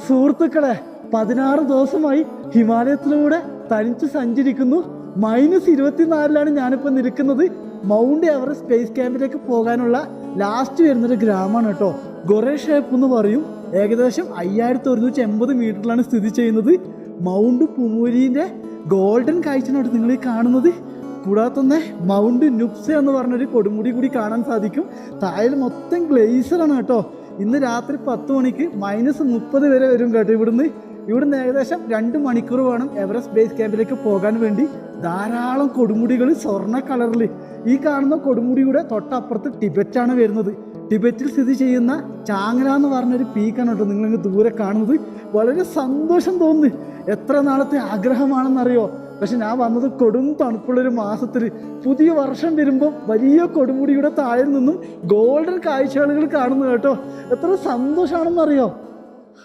സുഹൃത്തുക്കളെ, 16 ദിവസമായി ഹിമാലയത്തിലൂടെ തനിച്ച് സഞ്ചരിക്കുന്നു. -24 ഞാനിപ്പോൾ നിൽക്കുന്നത്. മൗണ്ട് എവറസ്റ്റ് സ്പേസ് ക്യാമ്പിലേക്ക് പോകാനുള്ള ലാസ്റ്റ് വരുന്നൊരു ഗ്രാമമാണ് കേട്ടോ. ഗൊറേഷേപ്പ് എന്ന് പറയും. ഏകദേശം 5180 മീറ്ററിലാണ് സ്ഥിതി ചെയ്യുന്നത്. മൗണ്ട് പുമൂരിൻ്റെ ഗോൾഡൻ കാഴ്ചയാണ് നിങ്ങൾ ഈ കാണുന്നത്. കൂടാതെ തന്നെ മൗണ്ട് നുപ്സ എന്ന് പറഞ്ഞൊരു കൊടുമുടി കൂടി കാണാൻ സാധിക്കും. താഴെ മൊത്തം ഗ്ലേസറാണ് കേട്ടോ. ഇന്ന് രാത്രി 10 മണിക്ക് -30 വരെ വരും കേട്ടോ. ഇവിടുന്ന് ഏകദേശം 2 മണിക്കൂർ വേണം എവറസ്റ്റ് ബേസ് ക്യാമ്പിലേക്ക് പോകാൻ വേണ്ടി. ധാരാളം കൊടുമുടികൾ സ്വർണ്ണ കളറിൽ. ഈ കാണുന്ന കൊടുമുടിയുടെ തൊട്ടപ്പുറത്ത് ടിബറ്റാണ് വരുന്നത്. ടിബറ്റിൽ സ്ഥിതി ചെയ്യുന്ന ചാങ്ങല എന്ന് പറഞ്ഞൊരു പീക്കാണ് കേട്ടോ നിങ്ങളിങ്ങ് ദൂരെ കാണുന്നത്. വളരെ സന്തോഷം തോന്നുന്നു. എത്ര നാളത്തെ ആഗ്രഹമാണെന്നറിയോ. പക്ഷെ ഞാൻ വന്നത് കൊടും തണുപ്പുള്ളൊരു മാസത്തിൽ. പുതിയ വർഷം വരുമ്പോൾ വലിയ കൊടുമുടിയുടെ താഴെ നിന്നും ഗോൾഡൻ കാഴ്ചകൾ കാണുന്നു കേട്ടോ. എത്ര സന്തോഷമാണെന്നറിയോ.